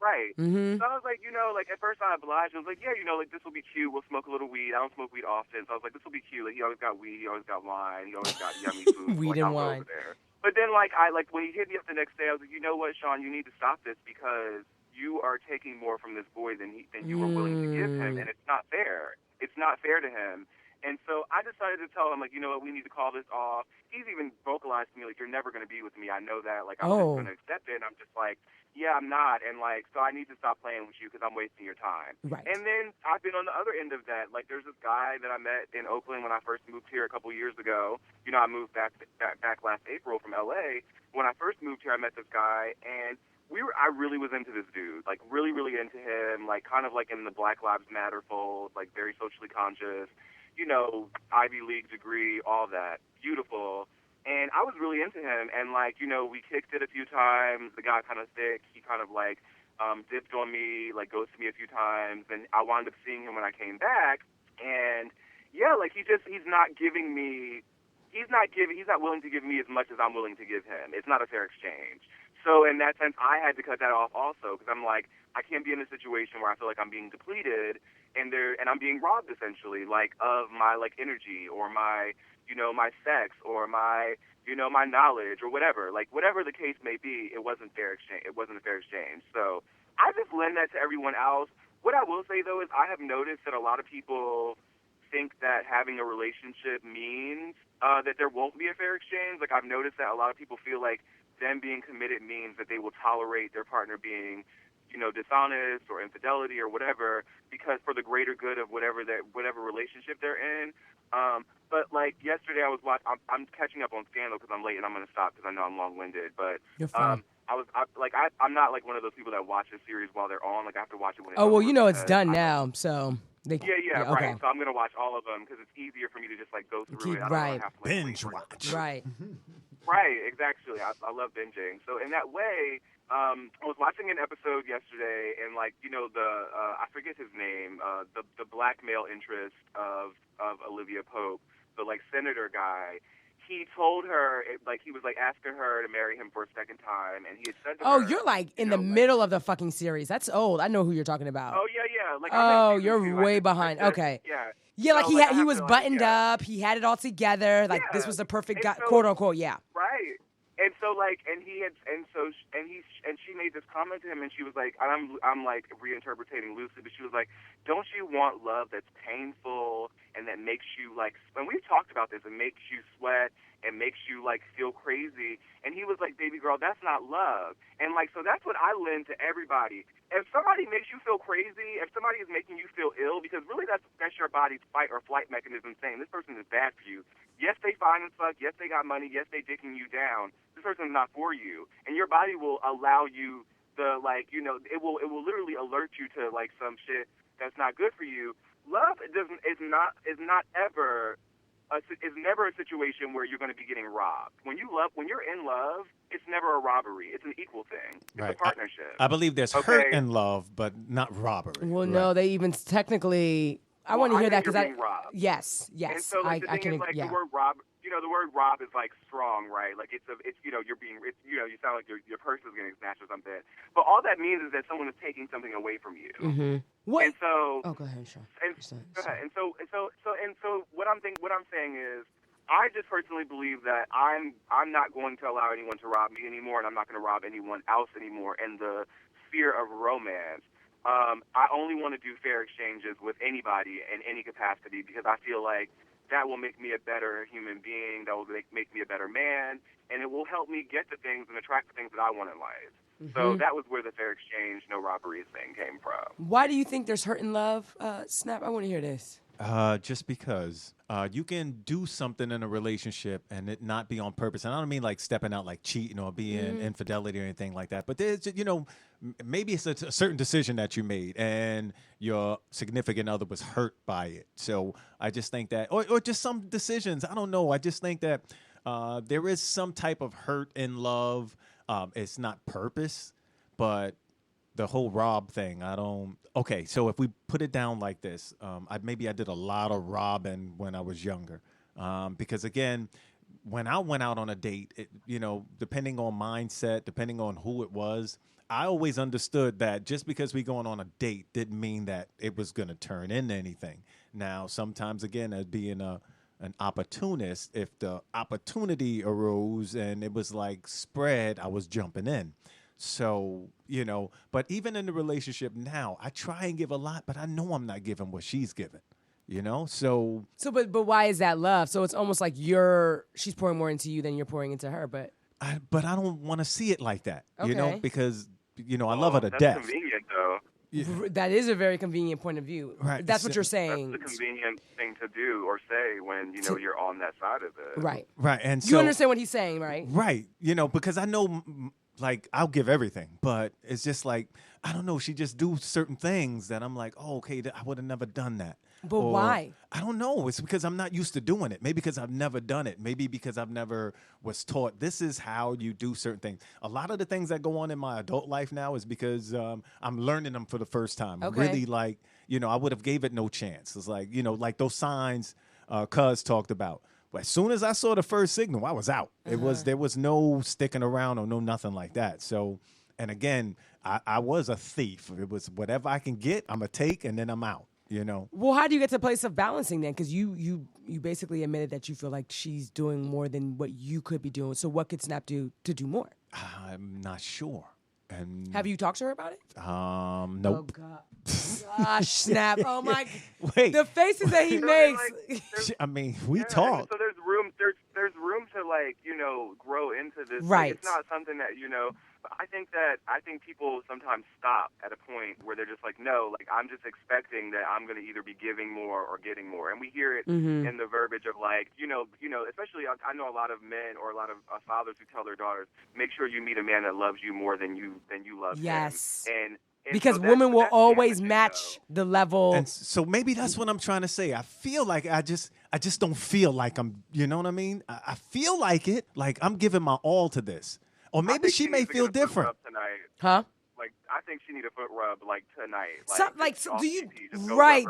Right. Mm-hmm. So I was like, at first I obliged. I was like, yeah, this will be cute. We'll smoke a little weed. I don't smoke weed often. So I was like, this will be cute. He always got weed. He always got wine. He always got yummy food. Weed and I'll go wine. over there. But then, when he hit me up the next day, I was like, you know what, Sean, you need to stop this because you are taking more from this boy than you were willing to give him, and it's not fair. It's not fair to him. And so I decided to tell him, you know what, we need to call this off. He's even vocalized to me, you're never going to be with me. I know that. I'm just going to accept it. And I'm just like, yeah, I'm not. And, so I need to stop playing with you because I'm wasting your time. Right. And then I've been on the other end of that. There's this guy that I met in Oakland when I first moved here a couple years ago. I moved back last April from L.A. When I first moved here, I met this guy, and I really was into this dude, really, really into him, kind of in the Black Lives Matter fold, very socially conscious, Ivy League degree, all that, beautiful. And I was really into him, and we kicked it a few times. The guy kind of thick. He kind of dipped on me, ghosted me a few times, and I wound up seeing him when I came back. And yeah, he's not giving me. He's not willing to give me as much as I'm willing to give him. It's not a fair exchange. So in that sense, I had to cut that off also because I'm like, I can't be in a situation where I feel like I'm being depleted and I'm being robbed essentially, of my energy or my my sex or my my knowledge or whatever. Whatever the case may be, it wasn't fair exchange. It wasn't a fair exchange. So I just lend that to everyone else. What I will say though is I have noticed that a lot of people think that having a relationship means that there won't be a fair exchange. I've noticed that a lot of people feel like them being committed means that they will tolerate their partner being, dishonest or infidelity or whatever, because for the greater good of whatever relationship they're in. But yesterday I was watching. I'm catching up on Scandal because I'm late and I'm gonna stop because I know I'm long-winded. But you're fine. I'm not one of those people that watch a series while they're on. I have to watch it when it's Oh well, over it's done now, so. Yeah, okay. right. So I'm gonna watch all of them because it's easier for me to just go through it. I don't have to binge watch. Right. Right, exactly. I love binging. So in that way, I was watching an episode yesterday, and I forget his name, the black male interest of Olivia Pope, the senator guy. He told her, he was asking her to marry him for a second time, and he had said to her. Oh, you're in the middle of the fucking series. That's old. I know who you're talking about. Oh yeah. You're way behind. Okay. Yeah. Yeah, So, he was buttoned up. He had it all together. This was the perfect guy, quote unquote. Yeah. Right. And so she made this comment to him, and she was like, I'm reinterpreting loosely, but she was like, don't you want love that's painful and that makes you and we've talked about this, it makes you sweat and makes you feel crazy. And he was like, baby girl, that's not love. And so that's what I lend to everybody. If somebody makes you feel crazy, if somebody is making you feel ill, because really that's your body's fight or flight mechanism saying this person is bad for you. Yes, they fine as fuck. Yes, they got money. Yes, they dicking you down. This person's not for you. And your body will allow you it will literally alert you to some shit that's not good for you. Love is never a situation where you're going to be getting robbed. When you're in love, it's never a robbery. It's an equal thing. It's a partnership. I believe there's hurt in love, but not robbery. Well, no, they even technically, I want to hear that because because being robbed. Yes. And so, like, the thing is, like, the word rob, the word rob is, like, strong, right? Like, it's you sound like your purse is getting snatched or something. But all that means is that someone is taking something away from you. Mm-hmm. What? And so. Oh, go ahead, Sean. Go ahead. And so what I'm saying is, I just personally believe that I'm not going to allow anyone to rob me anymore, and I'm not going to rob anyone else anymore in the sphere of romance. I only want to do fair exchanges with anybody in any capacity because I feel like that will make me a better human being, that will make me a better man, and it will help me get the things and attract the things that I want in life. Mm-hmm. So that was where the fair exchange, no robberies thing came from. Why do you think there's hurt in love, Snap? I want to hear this. Just because you can do something in a relationship and it not be on purpose. And I don't mean like stepping out like cheating or being infidelity or anything like that. But there's, maybe it's a certain decision that you made and your significant other was hurt by it. So I just think that, or just some decisions. I don't know. I just think that there is some type of hurt in love. It's not purpose, but the whole rob thing, okay, so if we put it down like this, I did a lot of robbing when I was younger. Because, again, when I went out on a date, depending on mindset, depending on who it was, I always understood that just because we going on a date didn't mean that it was going to turn into anything. Now, sometimes, again, as being an opportunist, if the opportunity arose and it was like spread, I was jumping in. So, but even in the relationship now, I try and give a lot, but I know I'm not giving what she's giving, So, but why is that love? So it's almost like she's pouring more into you than you're pouring into her, but I don't want to see it like that, okay. Because, I love her to death. That's convenient, though. Yeah. That is a very convenient point of view. Right. That's what you're saying. That's a convenient thing to do or say when, you're on that side of it. Right. Right. And so, you understand what he's saying, right? Right. Because I know, like, I'll give everything, but it's just like, I don't know, she just do certain things that I'm like, oh, okay, I would have never done that. But why? I don't know. It's because I'm not used to doing it. Maybe because I've never done it. Maybe because I've never was taught this is how you do certain things. A lot of the things that go on in my adult life now is because I'm learning them for the first time. Okay. Really, like, I would have gave it no chance. It's like, like those signs Cuz talked about. But as soon as I saw the first signal, I was out. There was no sticking around or no nothing like that. So, and again, I was a thief. It was whatever I can get, I'm going to take, and then I'm out. Well, how do you get to a place of balancing then? Because you basically admitted that you feel like she's doing more than what you could be doing. So what could Snap do to do more? I'm not sure. And have you talked to her about it? Nope. Oh God. Gosh, Snap. Oh my. Wait. The faces that he makes. We talk. So there's room to grow into this. Right. Like, it's not something that But I think people sometimes stop at a point where they're just like, no, like I'm just expecting that I'm going to either be giving more or getting more, and we hear it in the verbiage of like, especially I know a lot of men or a lot of fathers who tell their daughters, make sure you meet a man that loves you more than you love him. And because so women will that's always damaging, match the level. And so maybe that's what I'm trying to say. I feel like I just don't feel like I'm, you know what I mean? I feel like it, like I'm giving my all to this. Or maybe she may feel different. Huh? Like, I think she need a foot rub, like, tonight.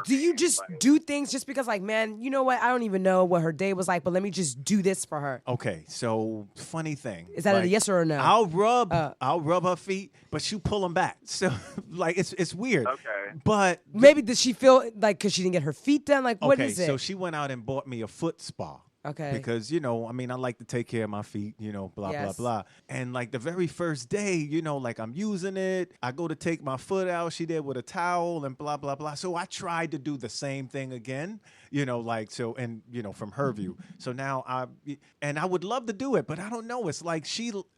Do you just do things just because, like, man, you know what? I don't even know what her day was like, but let me just do this for her. Okay, so funny thing. Is that a yes or a no? I'll rub her feet, but she pull them back. So, like, it's weird. Okay. But maybe did she feel like because she didn't get her feet done? Like, what is it? Okay, so she went out and bought me a foot spa. Okay. Because, I like to take care of my feet, blah, blah, blah. And, like, the very first day, like, I'm using it. I go to take my foot out. She there with a towel and blah, blah, blah. So I tried to do the same thing again, from her view. So now I would love to do it, but I don't know. It's like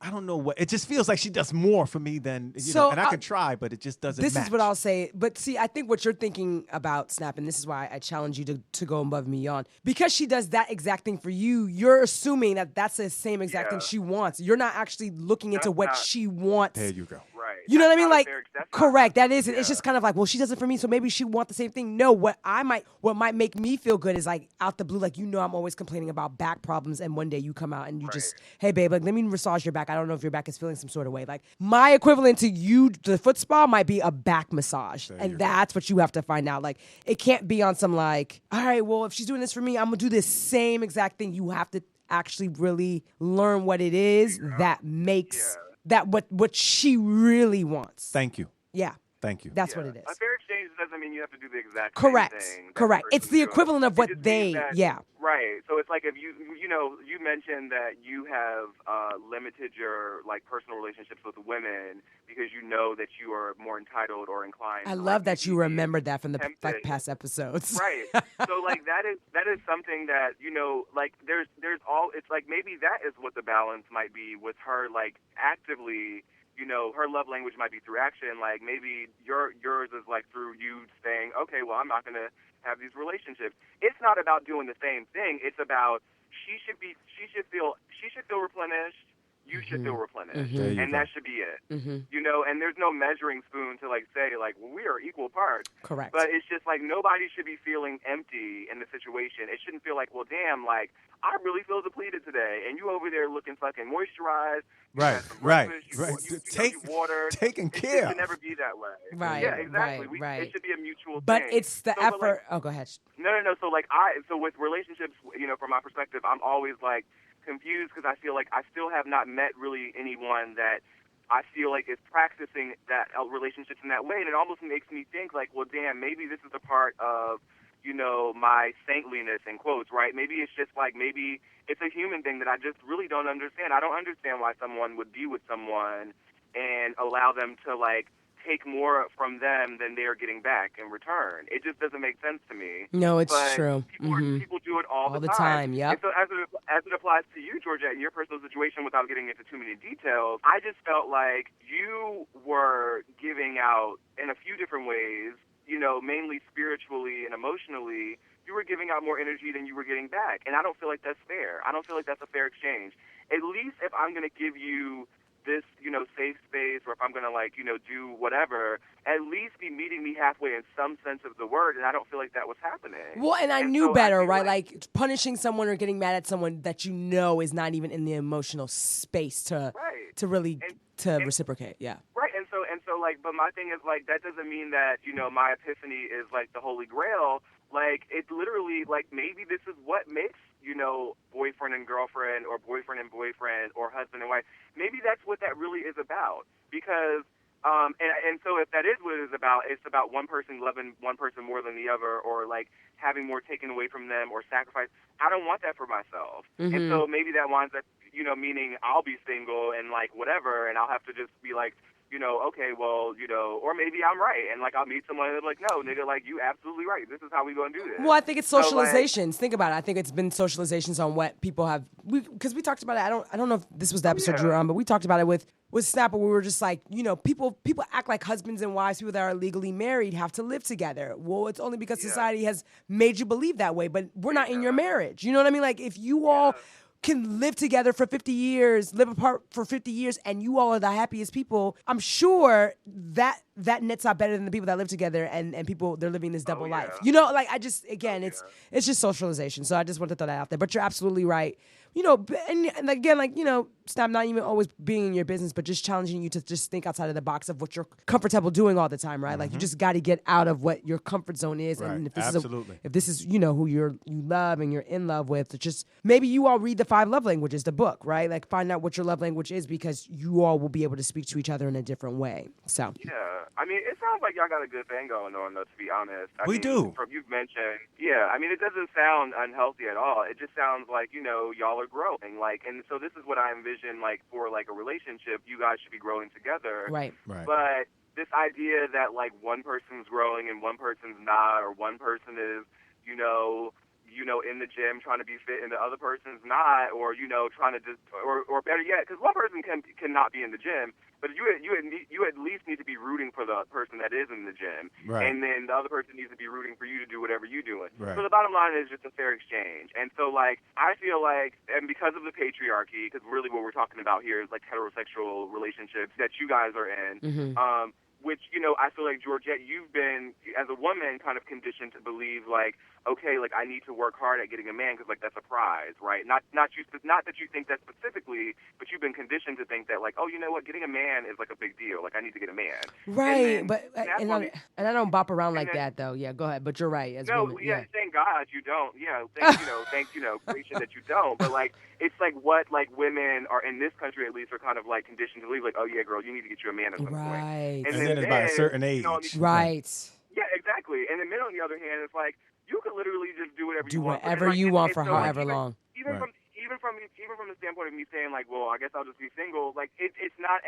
I don't know what. It just feels like she does more for me than, and I can try, but it just doesn't match. This is what I'll say. But see, I think what you're thinking about, Snap, and this is why I challenge you to go above and beyond. Because she does that exact thing for you, you're assuming that that's the same exact thing she wants. You're not actually looking into what she wants. There you go. Right. You know what I mean? Not a Like, fair- that's not- correct. That is, it's just kind of like, well, she does it for me, so maybe she want the same thing. No, what might make me feel good is like out the blue, like, I'm always complaining about back problems, and one day you come out and you just, hey, babe, like, let me massage your back. I don't know if your back is feeling some sort of way. Like, my equivalent to you, the foot spa, might be a back massage, and that's what you have to find out. Like, it can't be on some like, all right, well, if she's doing this for me, I'm gonna do this same exact thing. You have to actually really learn what it is that makes that what she really wants. Thank you. Yeah. Thank you. That's what it is. A fair exchange doesn't mean you have to do the exact Correct. same thing. that Correct. person's It's the doing. equivalent of It what just they, means that- yeah. Right. So it's like if you mentioned that you have limited your like personal relationships with women because you know that you are more entitled or inclined. I to, love like, that you be remembered that from the tempted. past episodes. Right. So like that is something that like there's all it's like maybe that is what the balance might be with her like actively. Her love language might be through action. Like maybe yours is like through you saying, okay, well, I'm not going to have these relationships. It's not about doing the same thing. It's about she should feel replenished. You should feel replenished, and that should be it. And there's no measuring spoon to like say like, well, we are equal parts. Correct. But it's just like nobody should be feeling empty in the situation. It shouldn't feel like, well, damn, like I really feel depleted today, and you over there looking fucking moisturized. Right. You water. Taking It care. should never be that way. Right. Yeah, exactly. Right. It should be a mutual But thing. it's the So, but, effort. like, Go ahead. No. So with relationships, from my perspective, I'm always like confused because I feel like I still have not met really anyone that I feel like is practicing that relationships in that way, and it almost makes me think like, well, damn, maybe this is a part of my saintliness in quotes, right? Maybe it's just like maybe it's a human thing that I just really don't understand. I don't understand why someone would be with someone and allow them to like take more from them than they are getting back in return. It just doesn't make sense to me. No, it's but true. People do it all the time. Yep. And so as it applies to you, Georgette, in your personal situation, without getting into too many details, I just felt like you were giving out in a few different ways, mainly spiritually and emotionally. You were giving out more energy than you were getting back, and I don't feel like that's fair. I don't feel like that's a fair exchange. At least if I'm going to give you this, safe space, or if I'm going to, do whatever, at least be meeting me halfway in some sense of the word, and I don't feel like that was happening. Well, and I knew so better, I feel right? Like punishing someone or getting mad at someone that is not even in the emotional space to really reciprocate. Yeah. Right, and so like, but my thing is like that doesn't mean that my epiphany is like the Holy Grail. Like it's literally like maybe this is what makes boyfriend and girlfriend or boyfriend and boyfriend or husband and wife. Maybe that's what that really is about. Because and so if that is what it is about, it's about one person loving one person more than the other, or like having more taken away from them or sacrifice. I don't want that for myself. And so maybe that winds up meaning I'll be single and like whatever, and I'll have to just be like, okay, well, or maybe I'm right, and like I'll meet someone that's like, no, nigga, like you absolutely right. This is how we gonna do this. Well, I think it's socializations. So, like, think about it. I think it's been socializations on what people have. Because we talked about it. I don't know if this was the episode you were on, but we talked about it with Snap. We were just like, people act like husbands and wives, people that are legally married, have to live together. Well, it's only because society has made you believe that way, but we're not in your marriage. You know what I mean? Like if you all can live together for 50 years, live apart for 50 years, and you all are the happiest people, I'm sure that nets out better than the people that live together and people, they're living this double life. It's just socialization. So I just want to throw that out there. But you're absolutely right. And again, Snap not even always being in your business, but just challenging you to just think outside of the box of what you're comfortable doing all the time, right? Like you just got to get out of what your comfort zone is. Right. And if this is who you love and you're in love with, it's just maybe you all read the 5 love languages, the book, right? Like find out what your love language is, because you all will be able to speak to each other in a different way. So yeah, I mean, it sounds like y'all got a good thing going on, though, to be honest. We do. From you've mentioned, I mean, it doesn't sound unhealthy at all. It just sounds like, y'all are growing. Like, and so this is what I envision, like, for, like, a relationship. You guys should be growing together. Right. But this idea that, like, one person's growing and one person's not, or one person is, in the gym trying to be fit and the other person's not, or, trying to just, or better yet, because one person cannot be in the gym, but you at least need to be rooting for the person that is in the gym. Right. And then the other person needs to be rooting for you to do whatever you're doing. Right. So the bottom line is just a fair exchange. And so, like, I feel like, and because of the patriarchy, because really what we're talking about here is, like, heterosexual relationships that you guys are in, which, I feel like, Georgette, you've been, as a woman, kind of conditioned to believe, like, okay, like, I need to work hard at getting a man because, like, that's a prize, right? Not that you think that specifically, but you've been conditioned to think that, like, oh, you know what, getting a man is, like, a big deal. Like, I need to get a man. Right, and I don't bop around like that, though. Yeah, go ahead. But you're right. Thank God you don't. Yeah, thank creation that you don't. But, like, it's like what, like, women are, in this country at least, are kind of, like, conditioned to believe, like, oh, yeah, girl, you need to get you a man at some point. Right. And then it's by a certain age. Right. Yeah, exactly. And then men, on the other hand, it's like, you can literally just do whatever you want. Do whatever you want for however long. Even from the standpoint of me saying, like, well, I guess I'll just be single. Like, it's not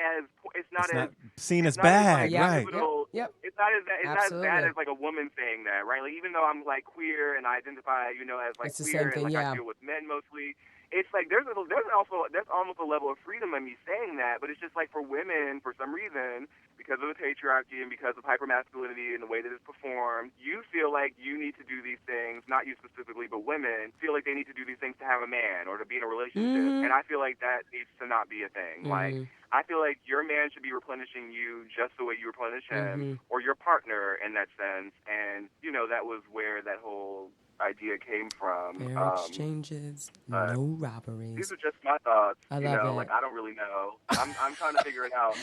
seen as bad, right? Yep. It's not as bad as, like, a woman saying that, right? Like, even though I'm, like, queer and I identify, as, like, queer and, like, I deal with men mostly. It's like there's almost a level of freedom in me saying that, but it's just like for women, for some reason, because of the patriarchy and because of hypermasculinity and the way that it's performed, you feel like you need to do these things, not you specifically, but women feel like they need to do these things to have a man or to be in a relationship. And I feel like that needs to not be a thing. Like, I feel like your man should be replenishing you just the way you replenish him, or your partner in that sense. And, that was where that whole idea came from. Fair exchanges, no robberies. These are just my thoughts. I love it. Like, I don't really know. I'm trying to figure it out.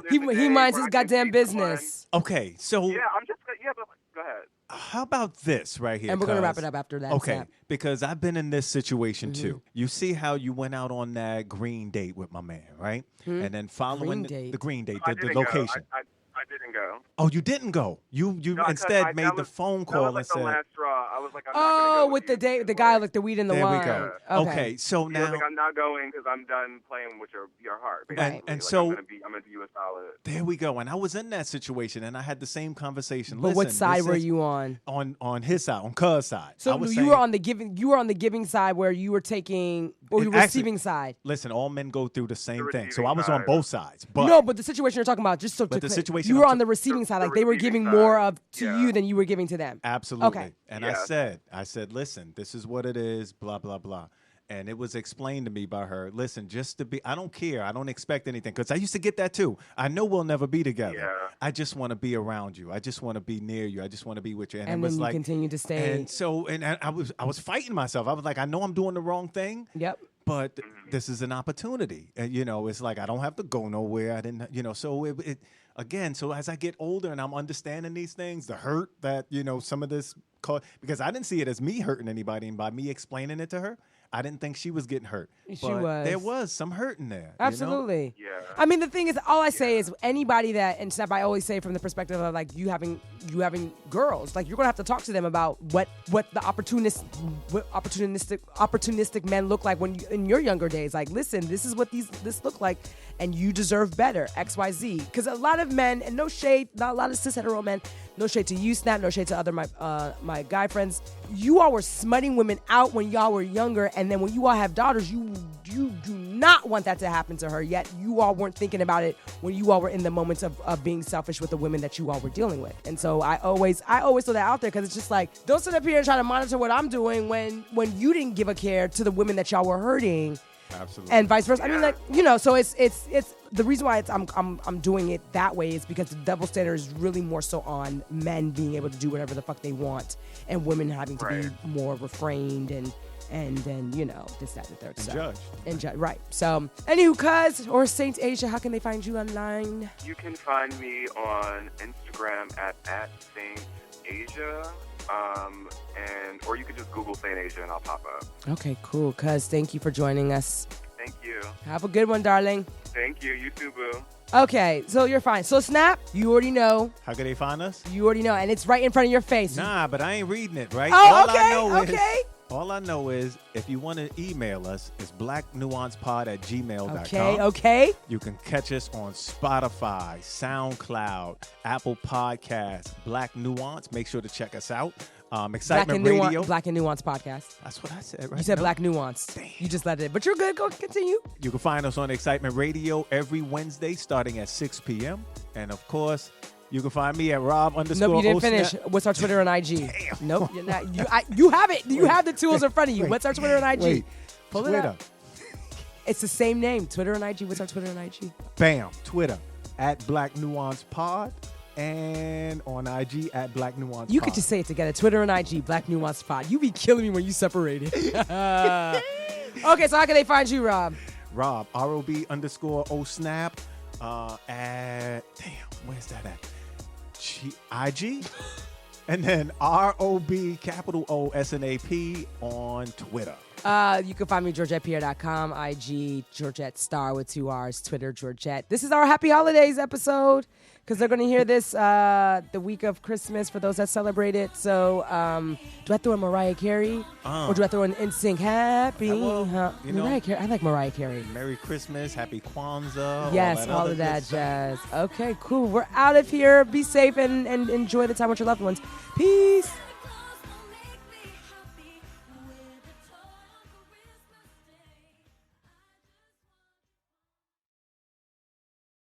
He minds his goddamn business. Okay, so but go ahead. How about this right here? And we're gonna wrap it up after that. Okay, Snap. because I've been in this situation too. You see how you went out on that green date with my man, right? And then following the green date, the location. I didn't go. Oh, you didn't go. You instead made the phone call and said, the last straw. I was like, I'm not gonna go with the guy like the weed in the wine. There we go. Okay, so now like, I'm not going because I'm done playing with your heart. Right. And like, so I'm gonna do you a solid. There we go. And I was in that situation, and I had the same conversation. But what side were you on? On his side, on Cuz's side. So you were on the giving. You were on the giving side where you were taking, or you were receiving side. Listen, all men go through the same thing. So I was on both sides. But no, but the situation you're talking about, just so to the situation you were on the receiving side, like they were giving more of to you than you were giving to them. Absolutely. Okay. And I said, listen, this is what it is, blah, blah, blah. And it was explained to me by her, listen, just to be, I don't care. I don't expect anything. Because I used to get that too. I know we'll never be together. Yeah. I just want to be around you. I just want to be near you. I just want to be with you. And it then was you like, continue to stay. And so, I was fighting myself. I was like, I know I'm doing the wrong thing. Yep. But this is an opportunity. And, it's like, I don't have to go nowhere. I didn't, so it again, so as I get older and I'm understanding these things, the hurt that, some of this caused, because I didn't see it as me hurting anybody, and by me explaining it to her, I didn't think she was getting hurt. But there was some hurt in there. Absolutely. Yeah. I mean, the thing is, all I say is anybody that, and Snap, I always say from the perspective of like you having girls, like you're gonna have to talk to them about what the opportunistic men look like when you, in your younger days. Like, listen, this is what this look like, and you deserve better. XYZ. Because a lot of men, and no shade, not a lot of cis hetero men. No shade to you, Snap. No shade to other my guy friends. You all were smutting women out when y'all were younger, and then when you all have daughters, you do not want that to happen to her. Yet you all weren't thinking about it when you all were in the moments of being selfish with the women that you all were dealing with. And so I always throw that out there because it's just like, don't sit up here and try to monitor what I'm doing when you didn't give a care to the women that y'all were hurting. Absolutely. And vice versa. I mean, like, so it's the reason why I'm doing it that way is because the double standard is really more so on men being able to do whatever the fuck they want and women having to be more refrained and then, this, that, and the third. And judge. Right. So, anywho, Cuz or Saint Asia, how can they find you online? You can find me on Instagram at Saint Asia. Or you could just Google Saint Asia and I'll pop up. Okay, cool. Cuz, thank you for joining us. Thank you. Have a good one, darling. Thank you. You too, boo. Okay, so you're fine. So Snap, you already know. How can they find us? You already know, and it's right in front of your face. Nah, but I ain't reading it, right? All I know is if you want to email us, it's blacknuancepod@gmail.com. Okay. You can catch us on Spotify, SoundCloud, Apple Podcasts, Black Nuance. Make sure to check us out. Excitement Radio. Black and Nuance podcast. That's what I said, right? You said No. Black Nuance. Damn. You just let it. But you're good. Go continue. You can find us on Excitement Radio every Wednesday starting at 6 p.m. And, of course, you can find me at Rob _ Nope, you didn't finish. What's our Twitter and IG? Damn. Nope, you're not. You have it. You have the tools in front of you. Wait, What's our Twitter and IG? Wait, Pull Twitter. it up. It's the same name. Twitter and IG. What's our Twitter and IG? Bam. Twitter at Black Nuance Pod. And on IG at Black Nuance You Pod. could just say it together. Twitter and IG, Black Nuance Pod. You be killing me when you separate it. Okay, so how can they find you, Rob? Rob, ROB_ _OSnap. At, damn, where's that at? IG? And then ROB _OSNAP on Twitter. You can find me GeorgettePierre.com, IG Georgette Star with 2 R's, Twitter Georgette. This is our Happy Holidays episode because they're going to hear this the week of Christmas for those that celebrate it. So do I throw in Mariah Carey or do I throw in NSYNC? Happy Mariah Carey. I like Mariah Carey. Merry Christmas, Happy Kwanzaa. Yes, all of that jazz. Okay, cool. We're out of here. Be safe and enjoy the time with your loved ones. Peace.